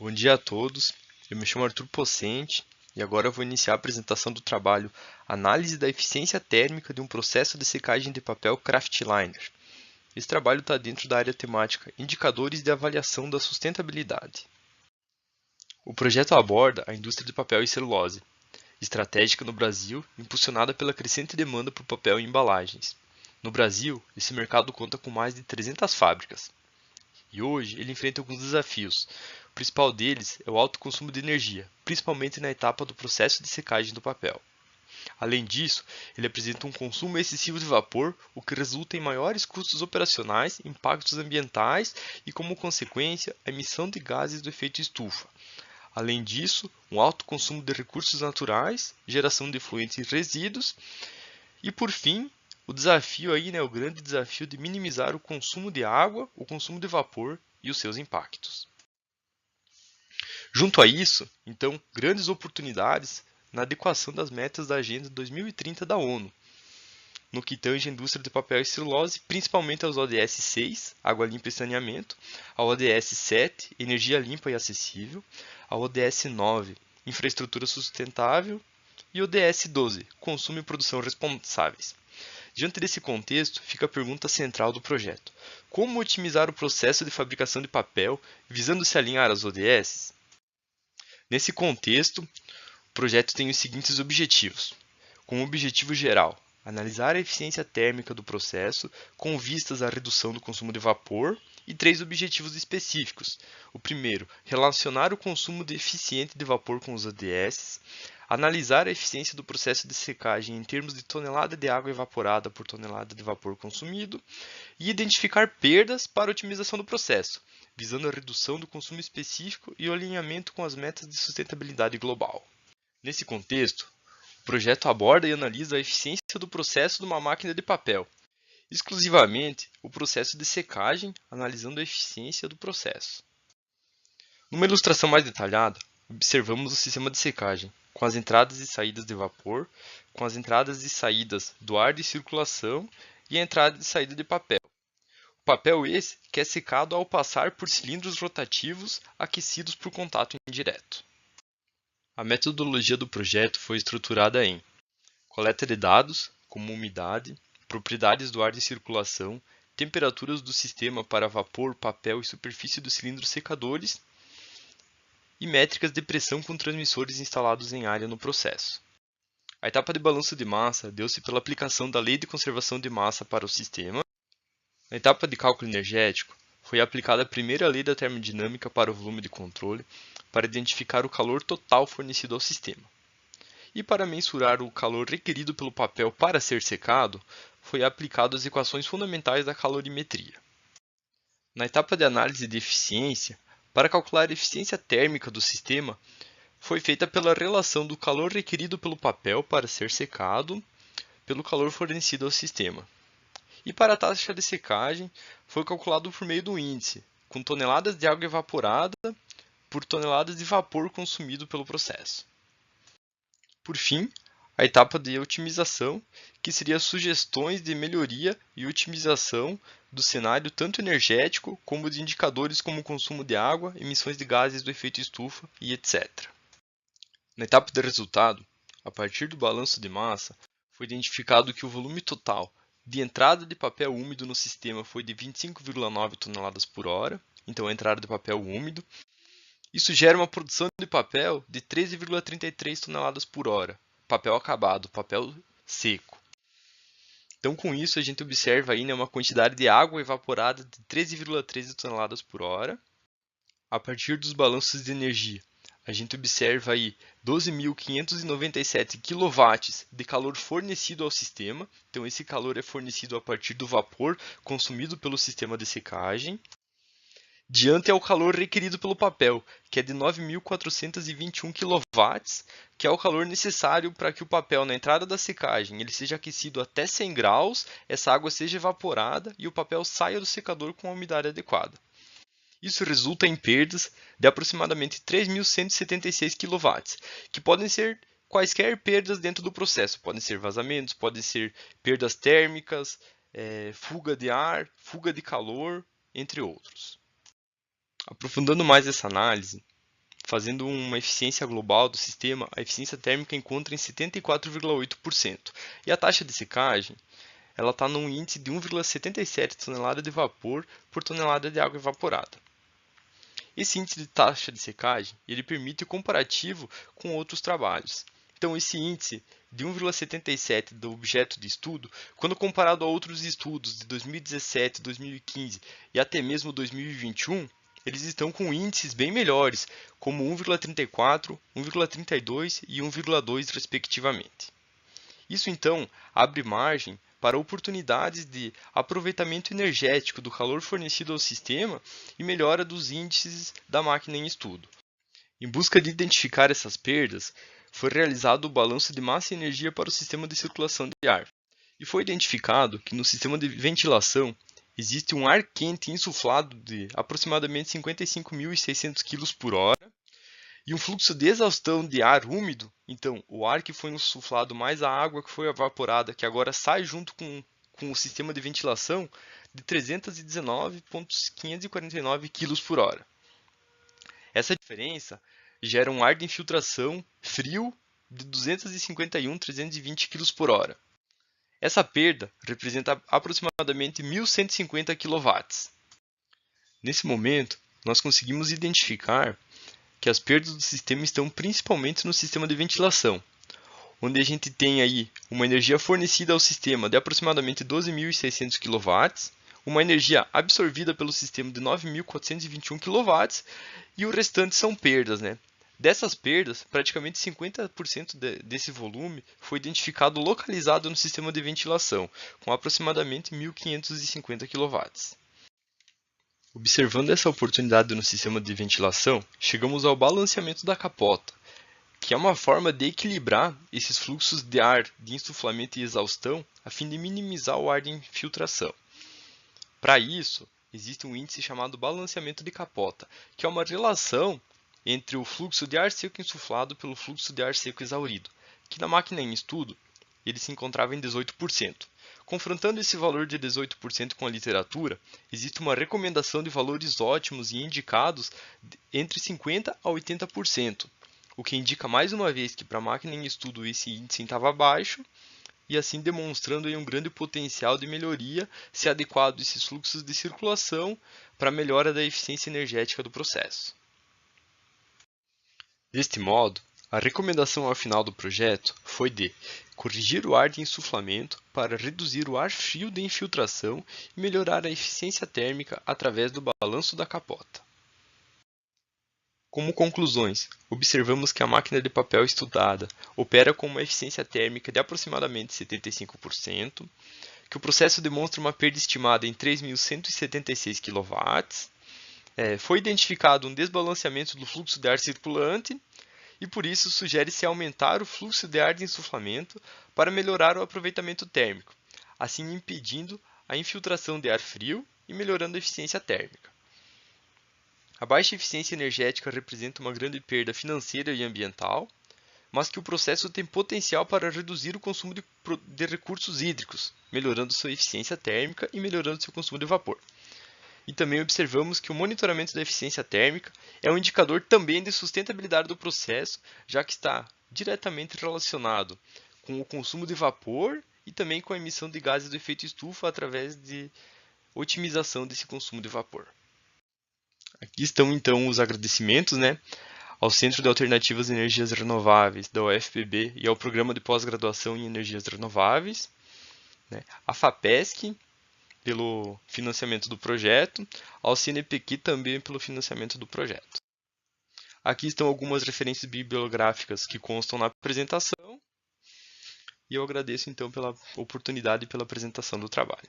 Bom dia a todos, eu me chamo Arthur Pocente e agora eu vou iniciar a apresentação do trabalho Análise da eficiência térmica de um processo de secagem de papel Kraftliner. Esse trabalho está dentro da área temática Indicadores de avaliação da sustentabilidade. O projeto aborda a indústria de papel e celulose, estratégica no Brasil, impulsionada pela crescente demanda por papel e embalagens. No Brasil, esse mercado conta com mais de 300 fábricas. E hoje ele enfrenta alguns desafios. O principal deles é o alto consumo de energia, principalmente na etapa do processo de secagem do papel. Além disso, ele apresenta um consumo excessivo de vapor, o que resulta em maiores custos operacionais, impactos ambientais e, como consequência, a emissão de gases do efeito estufa. Além disso, um alto consumo de recursos naturais, geração de efluentes e resíduos e, por fim, o grande desafio de minimizar o consumo de água, o consumo de vapor e os seus impactos. Junto a isso, então, grandes oportunidades na adequação das metas da Agenda 2030 da ONU, no que tange a indústria de papel e celulose, principalmente aos ODS 6, água limpa e saneamento, ao ODS 7, energia limpa e acessível, ao ODS 9, infraestrutura sustentável, e o ODS 12, consumo e produção responsáveis. Diante desse contexto, fica a pergunta central do projeto: como otimizar o processo de fabricação de papel visando se alinhar às ODS? Nesse contexto, o projeto tem os seguintes objetivos. Como objetivo geral, analisar a eficiência térmica do processo com vistas à redução do consumo de vapor e 3 objetivos específicos. O primeiro, relacionar o consumo eficiente de vapor com os ODS, analisar a eficiência do processo de secagem em termos de tonelada de água evaporada por tonelada de vapor consumido e identificar perdas para otimização do processo, visando a redução do consumo específico e o alinhamento com as metas de sustentabilidade global. Nesse contexto, o projeto aborda e analisa a eficiência do processo de uma máquina de papel, exclusivamente o processo de secagem, analisando a eficiência do processo. Numa ilustração mais detalhada, observamos o sistema de secagem, com as entradas e saídas de vapor, com as entradas e saídas do ar de circulação e a entrada e saída de papel. O papel esse que é secado ao passar por cilindros rotativos aquecidos por contato indireto. A metodologia do projeto foi estruturada em coleta de dados, como umidade, propriedades do ar de circulação, temperaturas do sistema para vapor, papel e superfície dos cilindros secadores e métricas de pressão com transmissores instalados em área no processo. A etapa de balanço de massa deu-se pela aplicação da Lei de Conservação de Massa para o sistema. Na etapa de cálculo energético, foi aplicada a primeira lei da termodinâmica para o volume de controle, para identificar o calor total fornecido ao sistema. E para mensurar o calor requerido pelo papel para ser secado, foi aplicado as equações fundamentais da calorimetria. Na etapa de análise de eficiência, para calcular a eficiência térmica do sistema, foi feita pela relação do calor requerido pelo papel para ser secado pelo calor fornecido ao sistema. E para a taxa de secagem, foi calculado por meio do índice, com toneladas de água evaporada por toneladas de vapor consumido pelo processo. Por fim, a etapa de otimização, que seria sugestões de melhoria e otimização do cenário tanto energético como de indicadores como consumo de água, emissões de gases do efeito estufa e etc. Na etapa de resultado, a partir do balanço de massa, foi identificado que o volume total de entrada de papel úmido no sistema foi de 25,9 toneladas por hora, então a entrada de papel úmido. Isso gera uma produção de papel de 13,33 toneladas por hora, papel acabado, papel seco. Então, com isso, a gente observa aí, uma quantidade de água evaporada de 13,13 toneladas por hora. A partir dos balanços de energia, a gente observa aí 12.597 kW de calor fornecido ao sistema. Então, esse calor é fornecido a partir do vapor consumido pelo sistema de secagem, diante ao calor requerido pelo papel, que é de 9.421 kW, que é o calor necessário para que o papel, na entrada da secagem, ele seja aquecido até 100 graus, essa água seja evaporada e o papel saia do secador com a umidade adequada. Isso resulta em perdas de aproximadamente 3.176 kW, que podem ser quaisquer perdas dentro do processo. Podem ser vazamentos, podem ser perdas térmicas, fuga de ar, fuga de calor, entre outros. Aprofundando mais essa análise, fazendo uma eficiência global do sistema, a eficiência térmica encontra em 74,8%. E a taxa de secagem ela está num índice de 1,77 tonelada de vapor por tonelada de água evaporada. Esse índice de taxa de secagem ele permite o comparativo com outros trabalhos. Então, esse índice de 1,77 do objeto de estudo, quando comparado a outros estudos de 2017, 2015 e até mesmo 2021, eles estão com índices bem melhores, como 1,34, 1,32 e 1,2 respectivamente. Isso então abre margem para oportunidades de aproveitamento energético do calor fornecido ao sistema e melhora dos índices da máquina em estudo. Em busca de identificar essas perdas, foi realizado o balanço de massa e energia para o sistema de circulação de ar. E foi identificado que no sistema de ventilação existe um ar quente insuflado de aproximadamente 55.600 kg por hora e um fluxo de exaustão de ar úmido, então o ar que foi insuflado mais a água que foi evaporada, que agora sai junto com o sistema de ventilação, de 319.549 kg por hora. Essa diferença gera um ar de infiltração frio de 251.320 kg por hora. Essa perda representa aproximadamente 1.150 kW. Nesse momento, nós conseguimos identificar que as perdas do sistema estão principalmente no sistema de ventilação, onde a gente tem aí uma energia fornecida ao sistema de aproximadamente 12.600 kW, uma energia absorvida pelo sistema de 9.421 kW e o restante são perdas, né? Dessas perdas, praticamente 50% desse volume foi identificado localizado no sistema de ventilação, com aproximadamente 1.550 kW. Observando essa oportunidade no sistema de ventilação, chegamos ao balanceamento da capota, que é uma forma de equilibrar esses fluxos de ar de insuflamento e exaustão a fim de minimizar o ar de infiltração. Para isso, existe um índice chamado balanceamento de capota, que é uma relação entre o fluxo de ar seco insuflado pelo fluxo de ar seco exaurido, que na máquina em estudo ele se encontrava em 18%. Confrontando esse valor de 18% com a literatura, existe uma recomendação de valores ótimos e indicados entre 50% a 80%, o que indica mais uma vez que para a máquina em estudo esse índice estava baixo, e assim demonstrando aí um grande potencial de melhoria se adequado esses fluxos de circulação para a melhora da eficiência energética do processo. Deste modo, a recomendação ao final do projeto foi de corrigir o ar de insuflamento para reduzir o ar frio de infiltração e melhorar a eficiência térmica através do balanço da capota. Como conclusões, observamos que a máquina de papel estudada opera com uma eficiência térmica de aproximadamente 75%, que o processo demonstra uma perda estimada em 3.176 kW, foi identificado um desbalanceamento do fluxo de ar circulante e por isso sugere-se aumentar o fluxo de ar de insuflamento para melhorar o aproveitamento térmico, assim impedindo a infiltração de ar frio e melhorando a eficiência térmica. A baixa eficiência energética representa uma grande perda financeira e ambiental, mas que o processo tem potencial para reduzir o consumo de recursos hídricos, melhorando sua eficiência térmica e melhorando seu consumo de vapor. E também observamos que o monitoramento da eficiência térmica é um indicador também de sustentabilidade do processo, já que está diretamente relacionado com o consumo de vapor e também com a emissão de gases do efeito estufa através de otimização desse consumo de vapor. Aqui estão então os agradecimentos, ao Centro de Alternativas de Energias Renováveis da UFPB e ao Programa de Pós-Graduação em Energias Renováveis, à FAPESC pelo financiamento do projeto, ao CNPq também pelo financiamento do projeto. Aqui estão algumas referências bibliográficas que constam na apresentação e eu agradeço então pela oportunidade e pela apresentação do trabalho.